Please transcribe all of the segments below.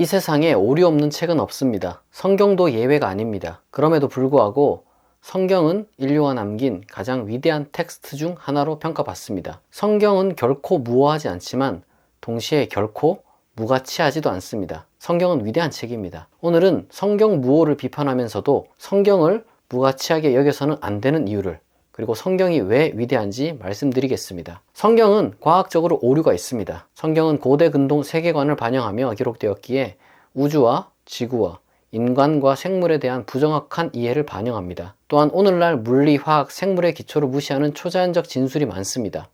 이 세상에 오류 없는 책은 없습니다. 성경도 예외가 아닙니다. 그럼에도 불구하고 성경은 인류가 남긴 가장 위대한 텍스트 중 하나로 평가받습니다. 성경은 결코 무어하지 않지만 동시에 결코 무가치하지도 않습니다. 성경은 위대한 책입니다. 오늘은 성경 무오를 비판하면서도 성경을 무가치하게 여겨서는 안 되는 이유를, 그리고 성경이 왜 위대한지 말씀드리겠습니다. 성경은 과학적으로 오류가 있습니다. 성경은 고대 근동 세계관을 반영하며 기록되었기에 우주와 지구와 인간과 생물에 대한 부정확한 이해를 반영합니다. 또한 오늘날 물리, 화학, 생물의 기초를 무시하는 초자연적 진술이 많습니다.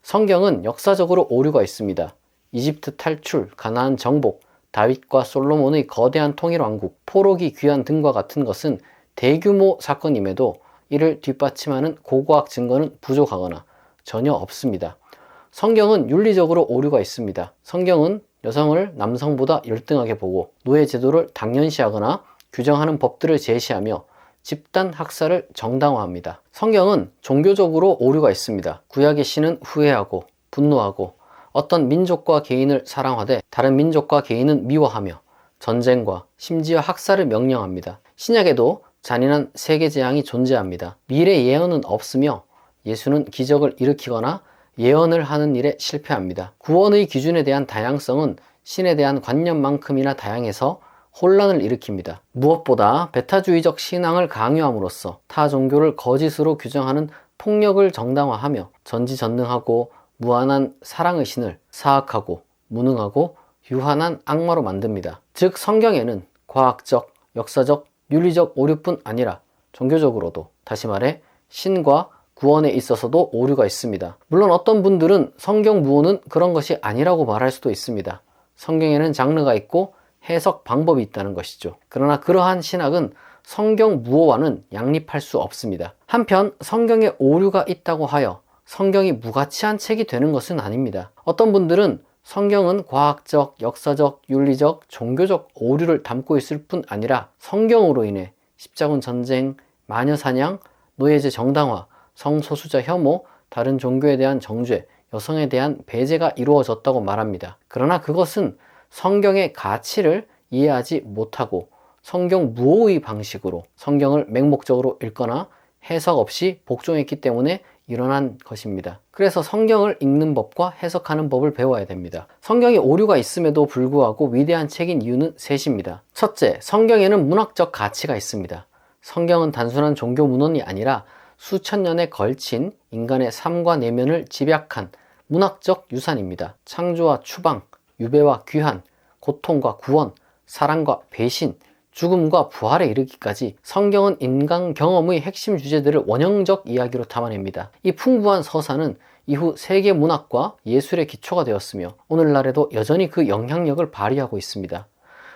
성경은 역사적으로 오류가 있습니다. 이집트 탈출, 가나안 정복, 다윗과 솔로몬의 거대한 통일왕국, 포로기 귀환 등과 같은 것은 대규모 사건임에도 이를 뒷받침하는 고고학 증거는 부족하거나 전혀 없습니다. 성경은 윤리적으로 오류가 있습니다. 성경은 여성을 남성보다 열등하게 보고 노예 제도를 당연시하거나 규정하는 법들을 제시하며 집단 학살을 정당화합니다. 성경은 종교적으로 오류가 있습니다. 구약의 신은 후회하고 분노하고 어떤 민족과 개인을 사랑하되 다른 민족과 개인은 미워하며 전쟁과 심지어 학살을 명령합니다. 신약에도 잔인한 세계 재앙이 존재합니다. 미래 예언은 없으며 예수는 기적을 일으키거나 예언을 하는 일에 실패합니다. 구원의 기준에 대한 다양성은 신에 대한 관념만큼이나 다양해서 혼란을 일으킵니다. 무엇보다 배타주의적 신앙을 강요함으로써 타 종교를 거짓으로 규정하는 폭력을 정당화하며 전지전능하고 무한한 사랑의 신을 사악하고 무능하고 유한한 악마로 만듭니다. 즉 성경에는 과학적, 역사적, 윤리적 오류뿐 아니라 종교적으로도, 다시 말해 신과 구원에 있어서도 오류가 있습니다. 물론 어떤 분들은 성경 무오는 그런 것이 아니라고 말할 수도 있습니다. 성경에는 장르가 있고 해석 방법이 있다는 것이죠. 그러나 그러한 신학은 성경 무오와는 양립할 수 없습니다. 한편 성경에 오류가 있다고 하여 성경이 무가치한 책이 되는 것은 아닙니다. 어떤 분들은 성경은 과학적, 역사적, 윤리적, 종교적 오류를 담고 있을 뿐 아니라 성경으로 인해 십자군 전쟁, 마녀 사냥, 노예제 정당화, 성소수자 혐오, 다른 종교에 대한 정죄, 여성에 대한 배제가 이루어졌다고 말합니다. 그러나 그것은 성경의 가치를 이해하지 못하고 성경 무오의 방식으로 성경을 맹목적으로 읽거나 해석 없이 복종했기 때문에 일어난 것입니다. 그래서 성경을 읽는 법과 해석하는 법을 배워야 됩니다. 성경에 오류가 있음에도 불구하고 위대한 책인 이유는 셋입니다. 첫째, 성경에는 문학적 가치가 있습니다. 성경은 단순한 종교 문헌이 아니라 수천 년에 걸친 인간의 삶과 내면을 집약한 문학적 유산입니다. 창조와 추방, 유배와 귀환, 고통과 구원, 사랑과 배신, 죽음과 부활에 이르기까지 성경은 인간 경험의 핵심 주제들을 원형적 이야기로 담아냅니다. 이 풍부한 서사는 이후 세계 문학과 예술의 기초가 되었으며 오늘날에도 여전히 그 영향력을 발휘하고 있습니다.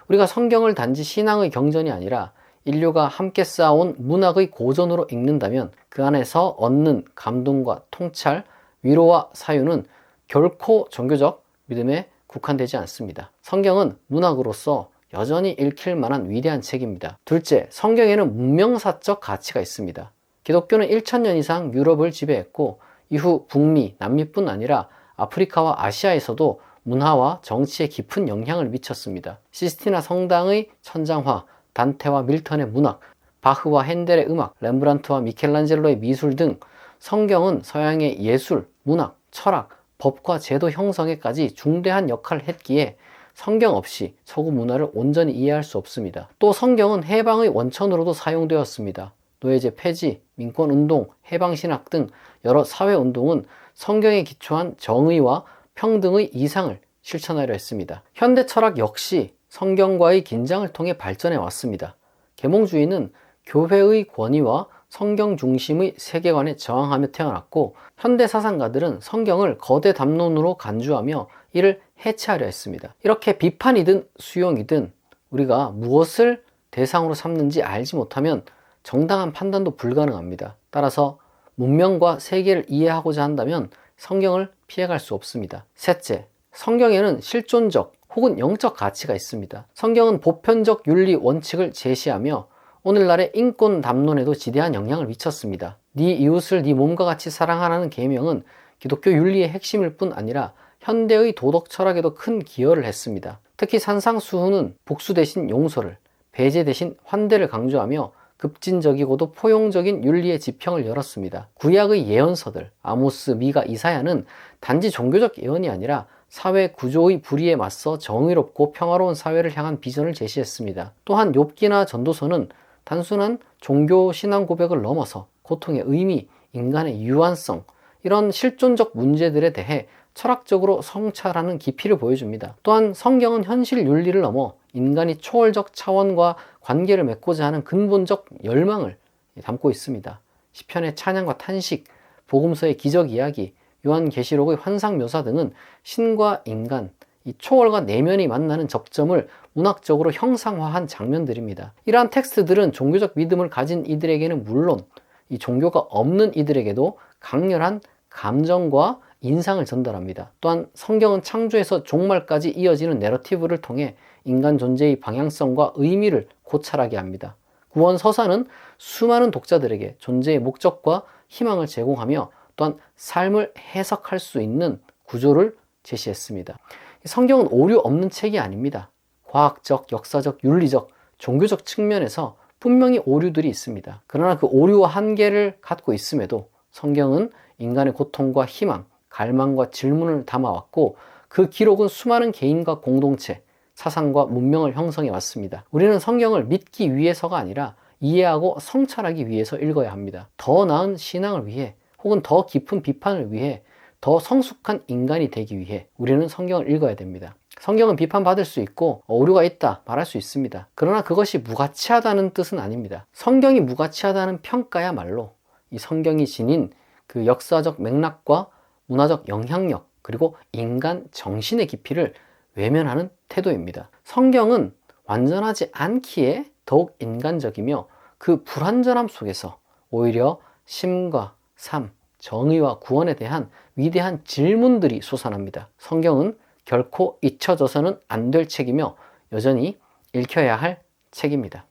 우리가 성경을 단지 신앙의 경전이 아니라 인류가 함께 쌓아온 문학의 고전으로 읽는다면 그 안에서 얻는 감동과 통찰, 위로와 사유는 결코 종교적 믿음에 국한되지 않습니다. 성경은 문학으로서 여전히 읽힐 만한 위대한 책입니다. 둘째, 성경에는 문명사적 가치가 있습니다. 기독교는 1000년 이상 유럽을 지배했고 이후 북미, 남미뿐 아니라 아프리카와 아시아에서도 문화와 정치에 깊은 영향을 미쳤습니다. 시스티나 성당의 천장화, 단테와 밀턴의 문학, 바흐와 핸델의 음악, 렘브란트와 미켈란젤로의 미술 등 성경은 서양의 예술, 문학, 철학, 법과 제도 형성에까지 중대한 역할을 했기에 성경 없이 서구 문화를 온전히 이해할 수 없습니다. 또 성경은 해방의 원천으로도 사용되었습니다. 노예제 폐지, 민권운동, 해방신학 등 여러 사회운동은 성경에 기초한 정의와 평등의 이상을 실천하려 했습니다. 현대 철학 역시 성경과의 긴장을 통해 발전해 왔습니다. 계몽주의는 교회의 권위와 성경 중심의 세계관에 저항하며 태어났고 현대 사상가들은 성경을 거대 담론으로 간주하며 이를 해체하려 했습니다. 이렇게 비판이든 수용이든 우리가 무엇을 대상으로 삼는지 알지 못하면 정당한 판단도 불가능합니다. 따라서 문명과 세계를 이해하고자 한다면 성경을 피해갈 수 없습니다. 셋째, 성경에는 실존적 혹은 영적 가치가 있습니다. 성경은 보편적 윤리 원칙을 제시하며 오늘날의 인권 담론에도 지대한 영향을 미쳤습니다. 네 이웃을 네 몸과 같이 사랑하라는 계명은 기독교 윤리의 핵심일 뿐 아니라 현대의 도덕 철학에도 큰 기여를 했습니다. 특히 산상수훈은 복수 대신 용서를, 배제 대신 환대를 강조하며 급진적이고도 포용적인 윤리의 지평을 열었습니다. 구약의 예언서들 아모스, 미가, 이사야는 단지 종교적 예언이 아니라 사회 구조의 불의에 맞서 정의롭고 평화로운 사회를 향한 비전을 제시했습니다. 또한 욥기나 전도서는 단순한 종교 신앙 고백을 넘어서 고통의 의미, 인간의 유한성, 이런 실존적 문제들에 대해 철학적으로 성찰하는 깊이를 보여줍니다. 또한 성경은 현실 윤리를 넘어 인간이 초월적 차원과 관계를 맺고자 하는 근본적 열망을 담고 있습니다. 시편의 찬양과 탄식, 복음서의 기적 이야기, 요한계시록의 환상 묘사 등은 신과 인간, 이 초월과 내면이 만나는 접점을 문학적으로 형상화한 장면들입니다. 이러한 텍스트들은 종교적 믿음을 가진 이들에게는 물론 이 종교가 없는 이들에게도 강렬한 감정과 인상을 전달합니다. 또한 성경은 창조에서 종말까지 이어지는 내러티브를 통해 인간 존재의 방향성과 의미를 고찰하게 합니다. 구원 서사는 수많은 독자들에게 존재의 목적과 희망을 제공하며 또한 삶을 해석할 수 있는 구조를 제시했습니다. 성경은 오류 없는 책이 아닙니다. 과학적, 역사적, 윤리적, 종교적 측면에서 분명히 오류들이 있습니다. 그러나 그 오류와 한계를 갖고 있음에도 성경은 인간의 고통과 희망, 갈망과 질문을 담아왔고 그 기록은 수많은 개인과 공동체, 사상과 문명을 형성해 왔습니다. 우리는 성경을 믿기 위해서가 아니라 이해하고 성찰하기 위해서 읽어야 합니다. 더 나은 신앙을 위해 혹은 더 깊은 비판을 위해 더 성숙한 인간이 되기 위해 우리는 성경을 읽어야 됩니다. 성경은 비판받을 수 있고 오류가 있다 말할 수 있습니다. 그러나 그것이 무가치하다는 뜻은 아닙니다. 성경이 무가치하다는 평가야말로 이 성경이 지닌 그 역사적 맥락과 문화적 영향력 그리고 인간 정신의 깊이를 외면하는 태도입니다. 성경은 완전하지 않기에 더욱 인간적이며 그 불완전함 속에서 오히려 심과 삶, 정의와 구원에 대한 위대한 질문들이 솟아납니다. 성경은 결코 잊혀져서는 안 될 책이며 여전히 읽혀야 할 책입니다.